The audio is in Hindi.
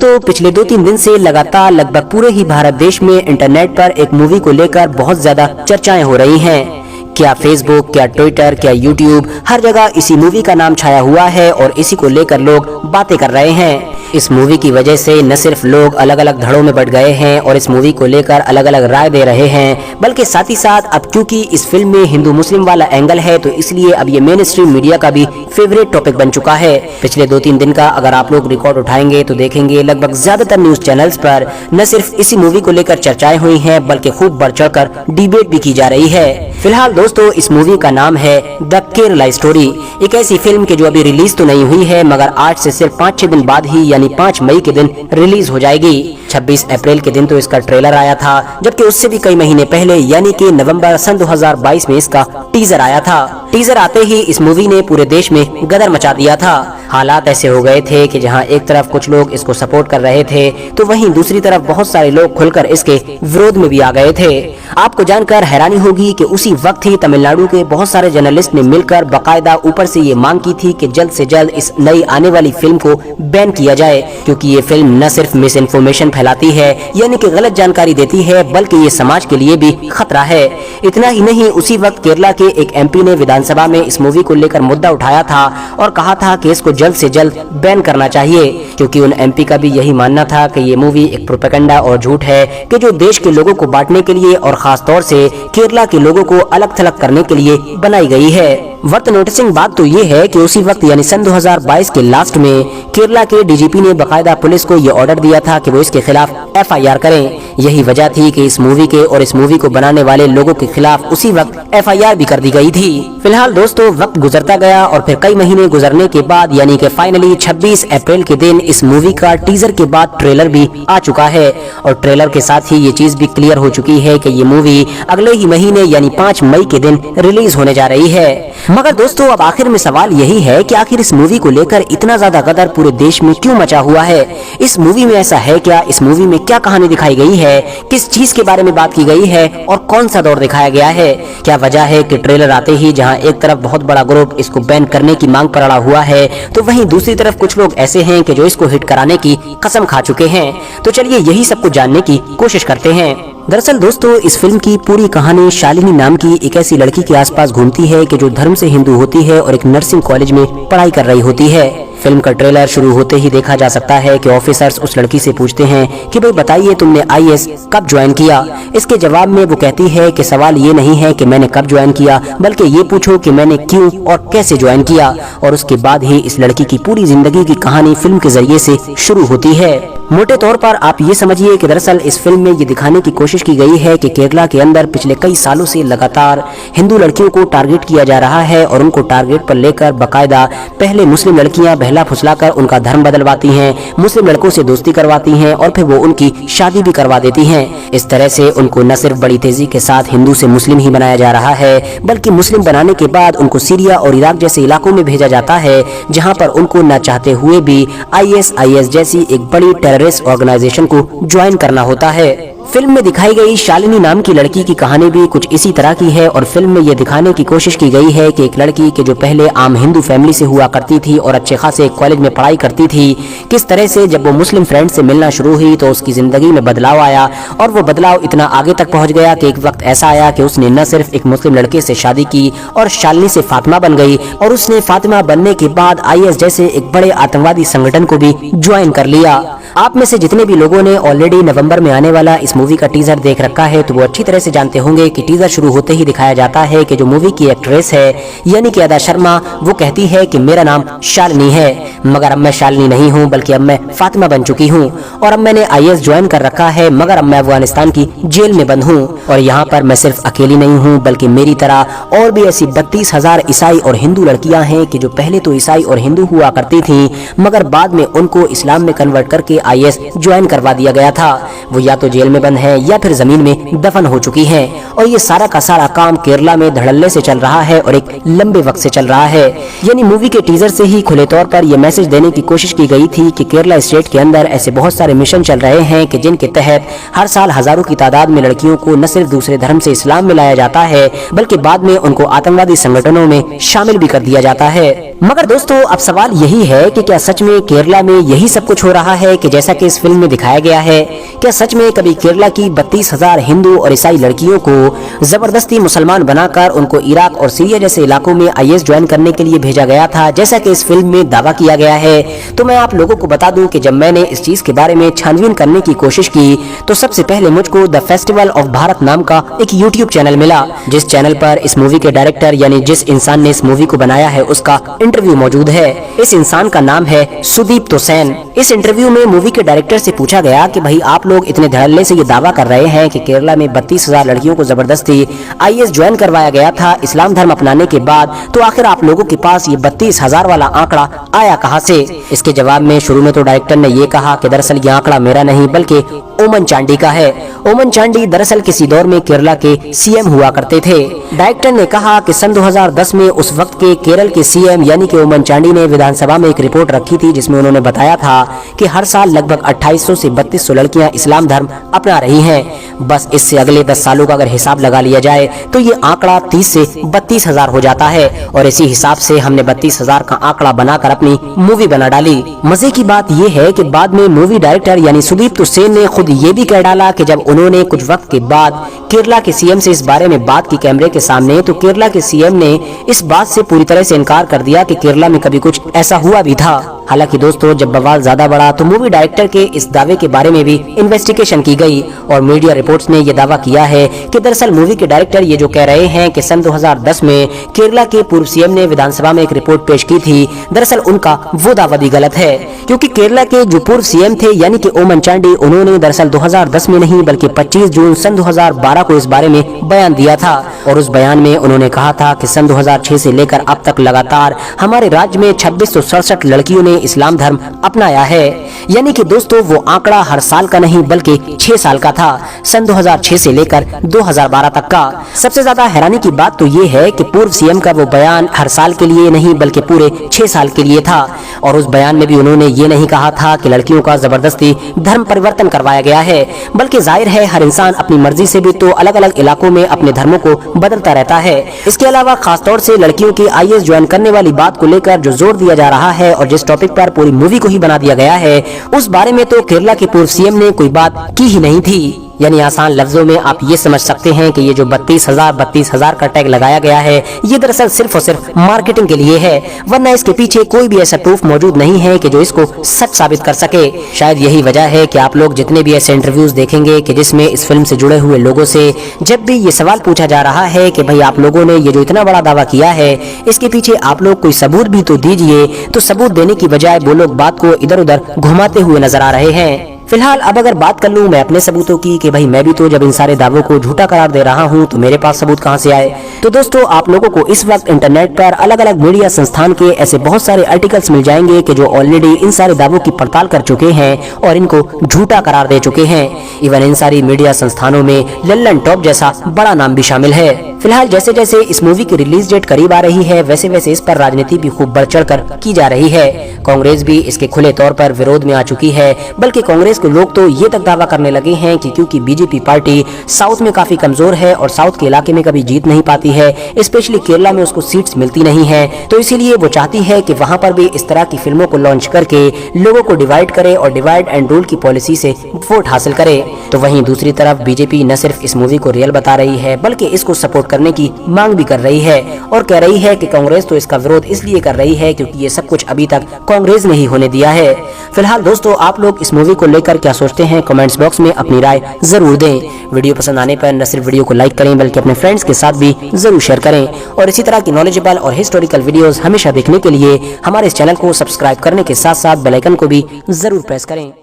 दोस्तों पिछले 2-3 दिन से लगातार लगभग पूरे ही भारत देश में इंटरनेट पर एक मूवी को लेकर बहुत ज्यादा चर्चाएं हो रही हैं। क्या फेसबुक, क्या ट्विटर, क्या यूट्यूब, हर जगह इसी मूवी का नाम छाया हुआ है और इसी को लेकर लोग बातें कर रहे हैं। इस मूवी की वजह से न सिर्फ लोग अलग अलग धड़ों में बट गए हैं और इस मूवी को लेकर अलग अलग राय दे रहे हैं, बल्कि साथ ही साथ अब क्योंकि इस फिल्म में हिंदू मुस्लिम वाला एंगल है तो इसलिए अब ये मेन स्ट्रीम मीडिया का भी फेवरेट टॉपिक बन चुका है। पिछले 2-3 दिन का अगर आप लोग रिकॉर्ड उठाएंगे तो देखेंगे लगभग ज्यादातर न्यूज चैनल्स पर न सिर्फ इसी मूवी को लेकर चर्चाएं हुई हैं बल्कि खूब बढ़ चढ़ कर डिबेट भी की जा रही है। फिलहाल दोस्तों इस मूवी का नाम है द केरला स्टोरी। एक ऐसी फिल्म की जो अभी रिलीज तो नहीं हुई है मगर आज से सिर्फ 5-6 दिन बाद ही यानी 5 मई के दिन रिलीज हो जाएगी। 26 अप्रैल के दिन तो इसका ट्रेलर आया था, जबकि उससे भी कई महीने पहले यानी कि नवंबर सन 2022 में इसका टीजर आया था। टीजर आते ही इस मूवी ने पूरे देश में गदर मचा दिया था। हालात ऐसे हो गए थे कि जहां एक तरफ कुछ लोग इसको सपोर्ट कर रहे थे तो वहीं दूसरी तरफ बहुत सारे लोग खुलकर इसके विरोध में भी आ गए थे। आपको जानकर हैरानी होगी कि उसी वक्त ही तमिलनाडु के बहुत सारे जर्नलिस्ट ने मिलकर बाकायदा ऊपर से ये मांग की थी कि जल्द से जल्द इस नई आने वाली फिल्म को बैन किया जाए, क्योंकि ये फिल्म न सिर्फ मिस इन्फॉर्मेशन फैलाती है यानी कि गलत जानकारी देती है बल्कि ये समाज के लिए भी खतरा है। इतना ही नहीं, उसी वक्त केरला के एक एमपी ने विधानसभा में इस मूवी को लेकर मुद्दा उठाया था और कहा था कि इसको जल्द से जल्द बैन करना चाहिए, क्योंकि उन एमपी का भी यही मानना था कि ये मूवी एक प्रोपेगेंडा और झूठ है कि जो देश के लोगों को बांटने के लिए और खास तौर से केरला के लोगों को अलग थलग करने के लिए बनाई गई है। वर्थ नोटिसिंग बात तो ये है कि उसी वक्त यानी सन 2022 के लास्ट में केरला के डीजीपी ने बकायदा पुलिस को ये ऑर्डर दिया था कि वो इसके खिलाफ एफआईआर करें। यही वजह थी कि इस मूवी के और इस मूवी को बनाने वाले लोगों के खिलाफ उसी वक्त एफआईआर भी कर दी गई थी। फिलहाल दोस्तों वक्त गुजरता गया और फिर कई महीने गुजरने के बाद यानी कि फाइनली 26 अप्रैल के दिन इस मूवी का टीजर के बाद ट्रेलर भी आ चुका है और ट्रेलर के साथ ही ये चीज भी क्लियर हो चुकी है कि ये मूवी अगले ही महीने यानी 5 मई के दिन रिलीज होने जा रही है। मगर दोस्तों अब आखिर में सवाल यही है कि आखिर इस मूवी को लेकर इतना ज्यादा गदर पूरे देश में क्यों मचा हुआ है। इस मूवी में ऐसा है क्या, इस मूवी में क्या कहानी दिखाई गई है, किस चीज के बारे में बात की गई है और कौन सा दौर दिखाया गया है। क्या वजह है कि ट्रेलर आते ही जहां एक तरफ बहुत बड़ा ग्रुप इसको बैन करने की मांग पर अड़ा हुआ है तो वहीं दूसरी तरफ कुछ लोग ऐसे हैं कि जो इसको हिट कराने की कसम खा चुके हैं। तो चलिए यही सब कुछ जानने की कोशिश करते हैं। दरअसल दोस्तों इस फिल्म की पूरी कहानी शालिनी नाम की एक ऐसी लड़की के आसपास घूमती है कि जो धर्म से हिंदू होती है और एक नर्सिंग कॉलेज में पढ़ाई कर रही होती है। फिल्म का ट्रेलर शुरू होते ही देखा जा सकता है कि ऑफिसर्स उस लड़की से पूछते हैं कि भाई बताइए तुमने आईएएस कब ज्वाइन किया। इसके जवाब में वो कहती है कि सवाल ये नहीं है कि मैंने कब ज्वाइन किया बल्कि ये पूछो कि मैंने क्यों और कैसे ज्वाइन किया। और उसके बाद ही इस लड़की की पूरी जिंदगी की कहानी फिल्म के जरिए से शुरू होती है। मोटे तौर पर आप ये समझिए कि दरअसल इस फिल्म में ये दिखाने की कोशिश की गई है कि केरला के अंदर पिछले कई सालों से लगातार हिंदू लड़कियों को टारगेट किया जा रहा है और उनको टारगेट पर लेकर बाकायदा पहले मुस्लिम लड़कियां बहला फुसलाकर उनका धर्म बदलवाती हैं, मुस्लिम लड़कों से दोस्ती करवाती हैं और फिर वो उनकी शादी भी करवा देती हैं। इस तरह से उनको न सिर्फ बड़ी तेजी के साथ हिंदू से मुस्लिम ही बनाया जा रहा है बल्कि मुस्लिम बनाने के बाद उनको सीरिया और इराक जैसे इलाकों में भेजा जाता है जहाँ पर उनको न चाहते हुए भी आईएस जैसी एक बड़ी टेररिस्ट ऑर्गेनाइजेशन को ज्वाइन करना होता है। फिल्म में दिखाई गई शालिनी नाम की लड़की की कहानी भी कुछ इसी तरह की है और फिल्म में ये दिखाने की कोशिश की गई है कि एक लड़की के जो पहले आम हिंदू फैमिली से हुआ करती थी और अच्छे खासे कॉलेज में पढ़ाई करती थी, किस तरह से जब वो मुस्लिम फ्रेंड से मिलना शुरू हुई तो उसकी जिंदगी में बदलाव आया और वो बदलाव इतना आगे तक पहुंच गया कि एक वक्त ऐसा आया कि उसने न सिर्फ एक मुस्लिम लड़के से शादी की और शालिनी से फातिमा बन गई और उसने फातिमा बनने के बाद आईएस जैसे एक बड़े आतंकवादी संगठन को भी ज्वाइन कर लिया। आप में से जितने भी लोगों ने ऑलरेडी नवंबर में आने वाला इस मूवी का टीजर देख रखा है तो वो अच्छी तरह से जानते होंगे कि टीजर शुरू होते ही दिखाया जाता है कि जो मूवी की एक्ट्रेस है यानी कि अदा शर्मा वो कहती है कि मेरा नाम शालिनी है मगर अब मैं शालिनी नहीं हूँ बल्कि अब मैं फातिमा बन चुकी हूँ और अब मैंने आईएस ज्वाइन कर रखा है मगर अब मैं अफगानिस्तान की जेल में बंद हूँ और यहाँ पर मैं सिर्फ अकेली नहीं हूँ बल्कि मेरी तरह और भी ऐसी 32,000 ईसाई और हिंदू लड़कियां हैं कि जो पहले तो ईसाई और हिंदू हुआ करती थी मगर बाद में उनको इस्लाम में कन्वर्ट करके आईएस ज्वाइन करवा दिया गया था। वो या तो जेल में बंद है या फिर जमीन में दफन हो चुकी हैं और ये सारा का सारा काम केरला में धड़ल्ले से चल रहा है और एक लंबे वक्त से चल रहा है। यानी मूवी के टीजर से ही खुले तौर पर यह मैसेज देने की कोशिश की गई थी कि केरला स्टेट के अंदर ऐसे बहुत सारे मिशन चल रहे हैं कि जिनके तहत हर साल हजारों की तादाद में लड़कियों को न सिर्फ दूसरे धर्म से इस्लाम में लाया जाता है बल्कि बाद में उनको आतंकवादी संगठनों में शामिल भी कर दिया जाता है। मगर दोस्तों अब सवाल यही है कि क्या सच में केरला में यही सब कुछ हो रहा है कि जैसा कि इस फिल्म में दिखाया गया है, क्या सच में कभी केरला की 32,000 हिंदू और ईसाई लड़कियों को जबरदस्ती मुसलमान बनाकर उनको इराक और सीरिया जैसे इलाकों में आईएस ज्वाइन करने के लिए भेजा गया था, जैसा कि इस फिल्म में दावा किया गया है? तो मैं आप लोगों को बता दूं कि जब मैंने इस चीज के बारे में छानबीन करने की कोशिश की तो सबसे पहले मुझको द फेस्टिवल ऑफ भारत नाम का एक यूट्यूब चैनल मिला, जिस चैनल पर इस मूवी के डायरेक्टर यानी जिस इंसान ने इस मूवी को बनाया है उसका इंटरव्यू मौजूद है। इस इंसान का नाम है सुदीप तोसेन। इस इंटरव्यू में मूवी के डायरेक्टर से पूछा गया कि भाई आप लोग इतने धड़ल्ले से ये दावा कर रहे हैं कि केरला में 32,000 लड़कियों को जबरदस्ती आईएस ज्वाइन करवाया गया था इस्लाम धर्म अपनाने के बाद, तो आखिर आप लोगों के पास ये 32,000 वाला आंकड़ा आया कहां से? इसके जवाब में शुरू में तो डायरेक्टर ने ये कहा कि दरअसल ये आंकड़ा मेरा नहीं बल्कि ओमन चांडी का है। ओमन चांडी दरअसल किसी दौर में केरला के सीएम हुआ करते थे। डायरेक्टर ने कहा कि सन 2010 में उस वक्त के केरल के सीएम यानी कि ओमन चांडी ने विधानसभा में एक रिपोर्ट रखी थी, जिसमें उन्होंने बताया था कि हर साल लगभग 2800 से 3200 लड़कियां इस्लाम धर्म अपना रही हैं। बस इससे अगले 10 सालों का अगर हिसाब लगा लिया जाए तो ये आंकड़ा 30 से 32,000 हो जाता है, और इसी हिसाब से हमने 32,000 का आंकड़ा बनाकर अपनी मूवी बना डाली। मजे की बात ये है कि बाद में मूवी डायरेक्टर यानी सुदीप तोसेन ने खुद ये भी कह डाला कि जब उन्होंने कुछ वक्त के बाद केरला के सीएम से इस बारे में बात की कैमरे के सामने, तो केरला के सीएम ने इस बात से पूरी तरह से इनकार कर दिया कि केरला में कभी कुछ ऐसा हुआ भी था। हालांकि दोस्तों, जब बवाल ज्यादा बढ़ा तो मूवी डायरेक्टर के इस दावे के बारे में भी इन्वेस्टिगेशन की गई और मीडिया रिपोर्ट्स ने यह दावा किया है कि दरअसल मूवी के डायरेक्टर ये जो कह रहे हैं कि सन 2010 में केरला के पूर्व सीएम ने विधानसभा में एक रिपोर्ट पेश की थी, दरअसल उनका वो दावा भी गलत है, क्योंकि केरला के जो पूर्व सीएम थे यानी कि ओमन चांडी, उन्होंने दरअसल 2010 में नहीं बल्कि 25 जून सन 2012 को इस बारे में बयान दिया था, और उस बयान में उन्होंने कहा था कि सन 2006 से लेकर अब तक लगातार हमारे राज्य में 2667 लड़कियों ने इस्लाम धर्म अपनाया है। यानी कि दोस्तों वो आंकड़ा हर साल का नहीं बल्कि 6 साल का था, सन 2006 से लेकर 2012 तक का। सबसे ज्यादा हैरानी की बात तो ये है कि पूर्व सीएम का वो बयान हर साल के लिए नहीं बल्कि पूरे 6 साल के लिए था, और उस बयान में भी उन्होंने ये नहीं कहा था कि लड़कियों का जबरदस्ती धर्म परिवर्तन करवाया गया है, बल्कि जाहिर है हर इंसान अपनी मर्जी से भी तो अलग अलग इलाकों में अपने धर्मों को बदलता रहता है। इसके अलावा खासतौर से लड़कियों की आईएस ज्वाइन करने वाली बात को लेकर जो जोर दिया जा रहा है और जिस टॉपिक पर पूरी मूवी को ही बना दिया गया है, उस बारे में तो केरला के पूर्व सीएम ने कोई बात की ही नहीं थी। यानी आसान लफ्जों में आप ये समझ सकते हैं कि ये जो 32,000 का टैग लगाया गया है, ये दरअसल सिर्फ और सिर्फ मार्केटिंग के लिए है, वरना इसके पीछे कोई भी ऐसा प्रूफ मौजूद नहीं है कि जो इसको सच साबित कर सके। शायद यही वजह है कि आप लोग जितने भी ऐसे इंटरव्यूज देखेंगे कि जिसमें इस फिल्म से जुड़े हुए लोगों से जब भी ये सवाल पूछा जा रहा है कि भाई आप लोगों ने ये जो इतना बड़ा दावा किया है, इसके पीछे आप लोग कोई सबूत भी तो दीजिए, तो सबूत देने की बजाय वो लोग बात को इधर उधर घुमाते हुए नजर आ रहे हैं। फिलहाल अब अगर बात कर लूं मैं अपने सबूतों की कि भाई मैं भी तो जब इन सारे दावों को झूठा करार दे रहा हूं तो मेरे पास सबूत कहां से आए, तो दोस्तों आप लोगों को इस वक्त इंटरनेट पर अलग अलग मीडिया संस्थान के ऐसे बहुत सारे आर्टिकल्स मिल जाएंगे कि जो ऑलरेडी इन सारे दावों की पड़ताल कर चुके हैं और इनको झूठा करार दे चुके हैं। इवन इन सारी मीडिया संस्थानों में लल्लन टॉप जैसा बड़ा नाम भी शामिल है। फिलहाल जैसे जैसे इस मूवी की रिलीज डेट करीब आ रही है, वैसे वैसे इस पर राजनीति भी खूब बढ़ चढ़ कर की जा रही है। कांग्रेस भी इसके खुले तौर पर विरोध में आ चुकी है, बल्कि कांग्रेस के लोग तो ये तक दावा करने लगे हैं कि क्योंकि बीजेपी पार्टी साउथ में काफी कमजोर है और साउथ के इलाके में कभी जीत नहीं पाती है, स्पेशली केरला में उसको सीट्स मिलती नहीं है, तो इसीलिए वो चाहती है कि वहां पर भी इस तरह की फिल्मों को लॉन्च करके लोगों को डिवाइड करे और डिवाइड एंड रूल की पॉलिसी से वोट हासिल करे। तो वहीं दूसरी तरफ बीजेपी न सिर्फ इस मूवी को रियल बता रही है बल्कि इसको सपोर्ट करने की मांग भी कर रही है और कह रही है कि कांग्रेस तो इसका विरोध इसलिए कर रही है क्योंकि ये सब कुछ अभी तक कांग्रेस ने ही होने दिया है। फिलहाल दोस्तों आप लोग इस मूवी को लेकर क्या सोचते हैं, कमेंट्स बॉक्स में अपनी राय जरूर दें। वीडियो पसंद आने पर न सिर्फ वीडियो को लाइक करें बल्कि अपने फ्रेंड्स के साथ भी जरूर शेयर करें, और इसी तरह की नॉलेजेबल और हिस्टोरिकल वीडियोस हमेशा देखने के लिए हमारे इस चैनल को सब्सक्राइब करने के साथ साथ बेल आइकन को भी जरूर प्रेस करें।